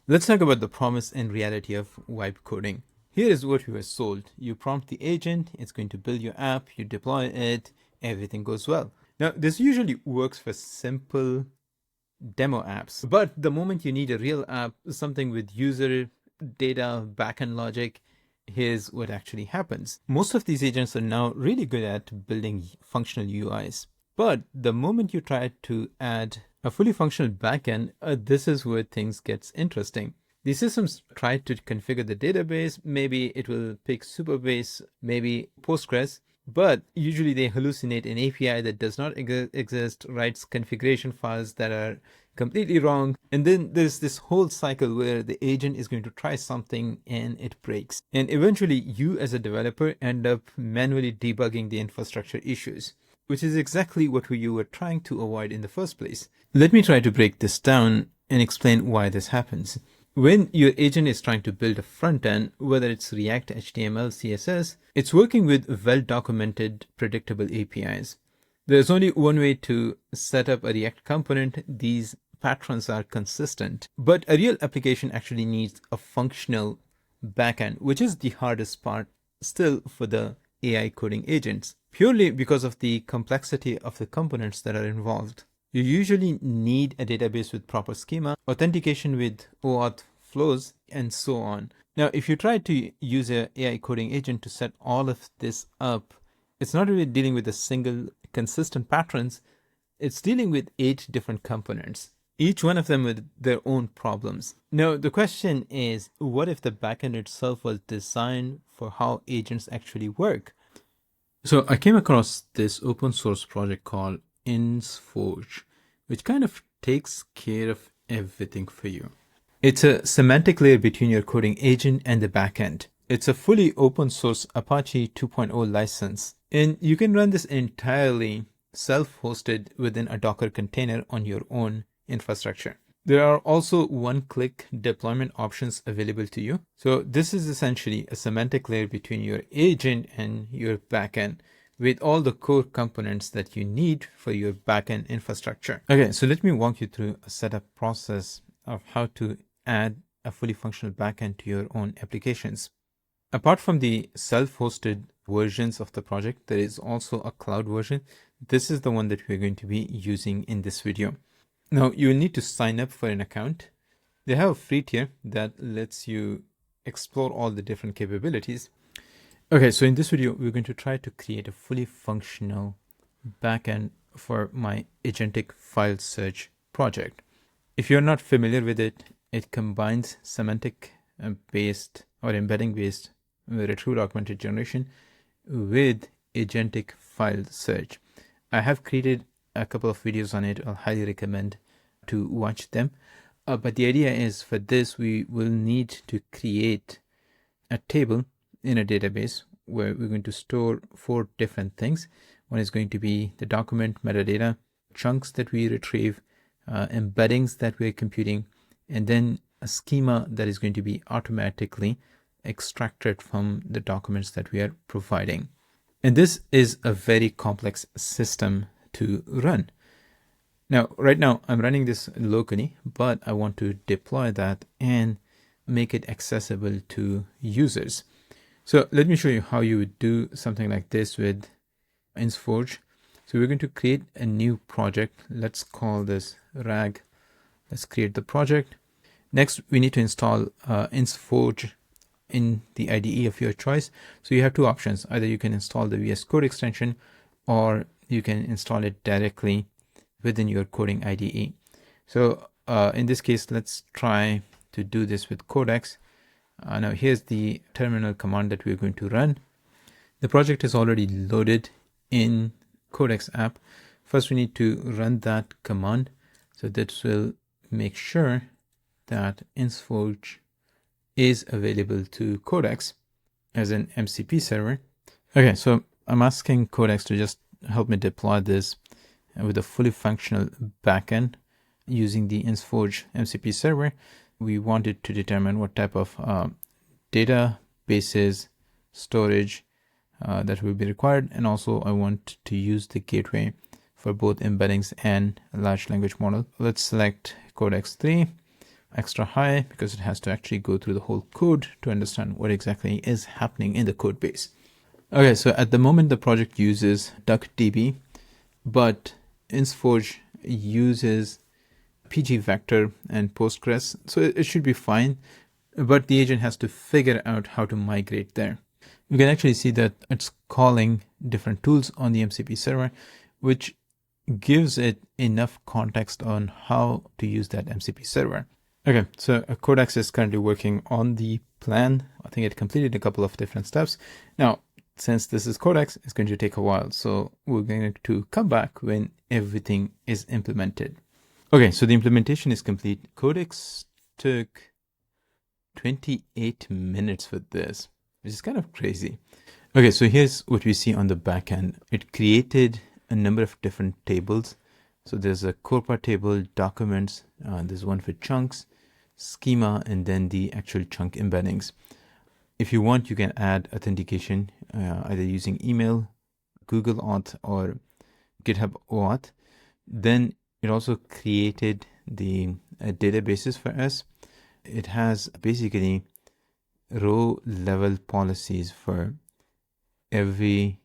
Let's talk about the promise and reality of vibe coding. Here is what we were sold. You prompt the agent, it's going to build your app, you deploy it, everything goes well. Now, this usually works for simple demo apps, but the moment you need a real app, something with user data, backend logic, here's what actually happens. Most of these agents are now really good at building functional UIs. But the moment you try to add a fully functional backend, this is where things gets interesting. These systems try to configure the database. Maybe it will pick Superbase, maybe Postgres, but usually they hallucinate an API that does not exist, writes configuration files that are completely wrong. And then there's this whole cycle where the agent is going to try something and it breaks. And eventually you as a developer end up manually debugging the infrastructure issues, which is exactly what you were trying to avoid in the first place. Let me try to break this down and explain why this happens. When your agent is trying to build a front end, whether it's React, HTML, CSS, it's working with well-documented, predictable APIs. There's only one way to set up a React component. These patterns are consistent. But a real application actually needs a functional backend, which is the hardest part still for the AI coding agents, purely because of the complexity of the components that are involved. You usually need a database with proper schema, authentication with OAuth flows, and so on. Now, if you try to use an AI coding agent to set all of this up, it's not really dealing with a single consistent patterns. It's dealing with 8 different components, each one of them with their own problems. Now, the question is, what if the backend itself was designed for how agents actually work? So I came across this open source project called InsForge, which kind of takes care of everything for you. It's a semantic layer between your coding agent and the backend. It's a fully open source Apache 2.0 license, and you can run this entirely self-hosted within a Docker container on your own infrastructure. There are also one-click deployment options available to you. So this is essentially a semantic layer between your agent and your backend, with all the core components that you need for your backend infrastructure. Okay, so let me walk you through a setup process of how to add a fully functional backend to your own applications. Apart from the self-hosted versions of the project, there is also a cloud version. This is the one that we're going to be using in this video. Now, you will need to sign up for an account. They have a free tier that lets you explore all the different capabilities. Okay, so in this video, we're going to try to create a fully functional backend for my Agentic file search project. If you're not familiar with it, it combines semantic based or embedding based retrieval augmented generation with Agentic file search. I have created a couple of videos on it. I'll highly recommend to watch them. But the idea is for this, we will need to create a table in a database where we're going to store 4 different things. One is going to be the document metadata, chunks that we retrieve, embeddings that we're computing, and then a schema that is going to be automatically extracted from the documents that we are providing. And this is a very complex system to run. Now, right now I'm running this locally, but I want to deploy that and make it accessible to users. So let me show you how you would do something like this with InsForge. So we're going to create a new project. Let's call this RAG. Let's create the project. Next, we need to install InsForge in the IDE of your choice. So you have 2 options. Either you can install the VS Code extension, or you can install it directly within your coding IDE. So in this case, let's try to do this with Codex. Now here's the terminal command that we're going to run. The project is already loaded in Codex app. First, we need to run that command. So this will make sure that InsForge is available to Codex as an MCP server. Okay, so I'm asking Codex to just help me deploy this with a fully functional backend using the InsForge MCP server. We wanted to determine what type of databases, storage that will be required. And also I want to use the gateway for both embeddings and large language model. Let's select Codex 3. extra high because it has to actually go through the whole code to understand what exactly is happening in the code base. Okay, so at the moment the project uses DuckDB, but InsForge uses pgvector and Postgres, so it should be fine, but the agent has to figure out how to migrate there. You can actually see that it's calling different tools on the MCP server, which gives it enough context on how to use that MCP server. Okay, so Codex is currently working on the plan. I think it completed a couple of different steps. Now, since this is Codex, it's going to take a while. So we're going to come back when everything is implemented. Okay, so the implementation is complete. Codex took 28 minutes for this, which is kind of crazy. Okay, so here's what we see on the back end. It created a number of different tables. So there's a corpora table, documents, there's one for chunks, schema, and then the actual chunk embeddings. If you want, you can add authentication, either using email, Google Auth, or GitHub Auth. Then it also created the databases for us. It has basically row level policies for every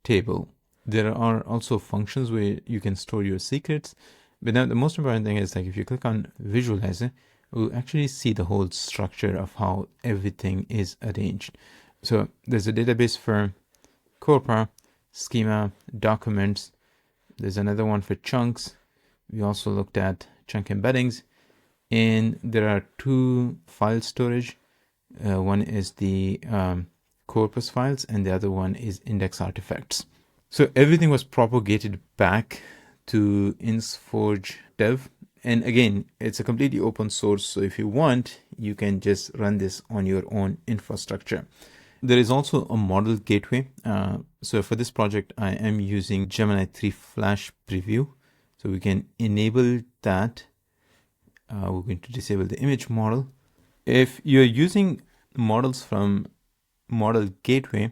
table. There are also functions where you can store your secrets. But now the most important thing is, like, if you click on visualizer, we'll actually see the whole structure of how everything is arranged. So there's a database for corpora, schema, documents. There's another one for chunks. We also looked at chunk embeddings. And there are two file storage. One is the corpus files, and the other one is index artifacts. So everything was propagated back to InsForge dev. And again, it's a completely open source. So if you want, you can just run this on your own infrastructure. There is also a model gateway. So for this project, I am using Gemini 3 Flash Preview. So we can enable that. We're going to disable the image model. If you're using models from Model Gateway,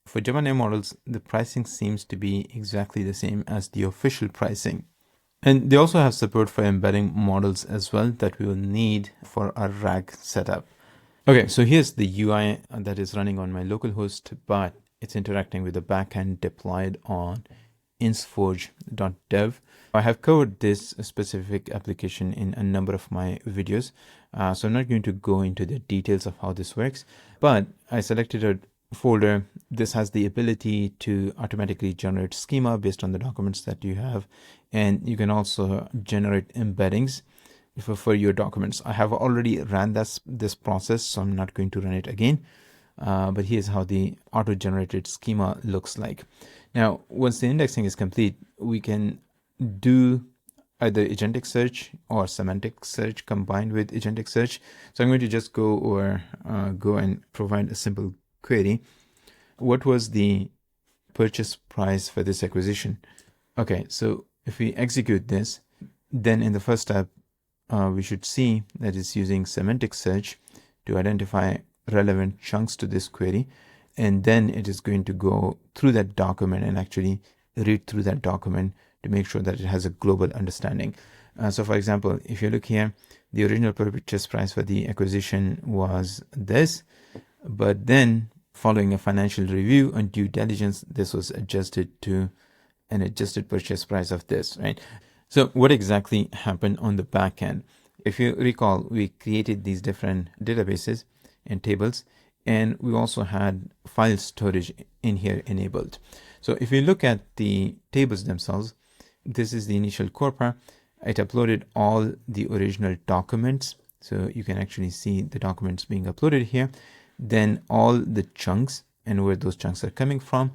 for Gemini models, the pricing seems to be exactly the same as the official pricing. And they also have support for embedding models as well that we will need for our RAG setup. Okay, so here's the UI that is running on my local host, but it's interacting with the backend deployed on insforge.dev. I have covered this specific application in a number of my videos, so I'm not going to go into the details of how this works, but I selected a folder. This has the ability to automatically generate schema based on the documents that you have, and you can also generate embeddings for your documents. I have already ran this process, so I'm not going to run it again, but here's how the auto-generated schema looks like. Now, once the indexing is complete, we can do either agentic search or semantic search combined with agentic search. So I'm going to just go and provide a simple query. What was the purchase price for this acquisition? Okay, so if we execute this, then in the first step, we should see that it's using semantic search to identify relevant chunks to this query. And then it is going to go through that document and actually read through that document to make sure that it has a global understanding. So for example, if you look here, the original purchase price for the acquisition was this, but then following a financial review and due diligence, this was adjusted to an adjusted purchase price of this, right? So what exactly happened on the back end? If you recall, we created these different databases and tables, and we also had file storage in here enabled. So if you look at the tables themselves, this is the initial corpora. It uploaded all the original documents. So you can actually see the documents being uploaded here. Then all the chunks and where those chunks are coming from,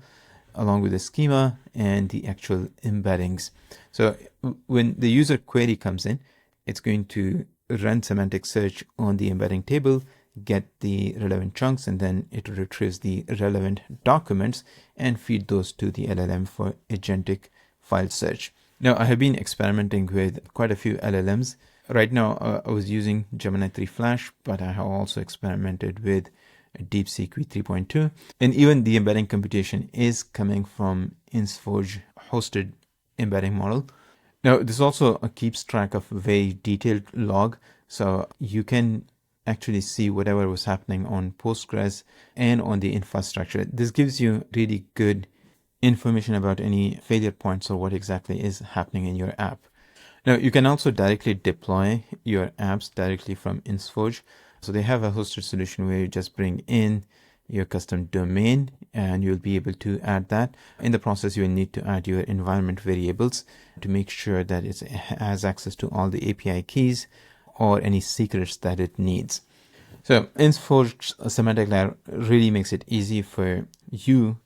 along with the schema and the actual embeddings. So when the user query comes in, it's going to run semantic search on the embedding table, get the relevant chunks, and then it retrieves the relevant documents and feed those to the LLM for agentic file search. Now, I have been experimenting with quite a few LLMs. Right now, I was using Gemini 3 Flash, but I have also experimented with DeepSeek v3.2. And even the embedding computation is coming from InsForge hosted embedding model. Now, this also keeps track of a very detailed log So you can actually see whatever was happening on Postgres and on the infrastructure. This gives you really good information about any failure points or what exactly is happening in your app. Now, you can also directly deploy your apps directly from InsForge. So they have a hosted solution where you just bring in your custom domain and you'll be able to add that. In the process, you'll need to add your environment variables to make sure that it has access to all the API keys or any secrets that it needs. So InsForge semantic layer really makes it easy for you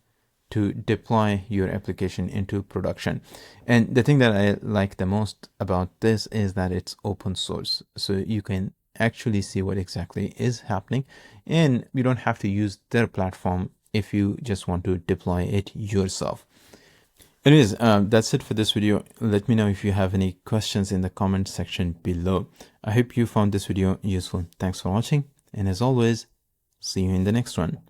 to deploy your application into production. And the thing that I like the most about this is that it's open source. So you can actually see what exactly is happening, and you don't have to use their platform if you just want to deploy it yourself. Anyways, that's it for this video. Let me know if you have any questions in the comment section below. I hope you found this video useful. Thanks for watching. And as always, see you in the next one.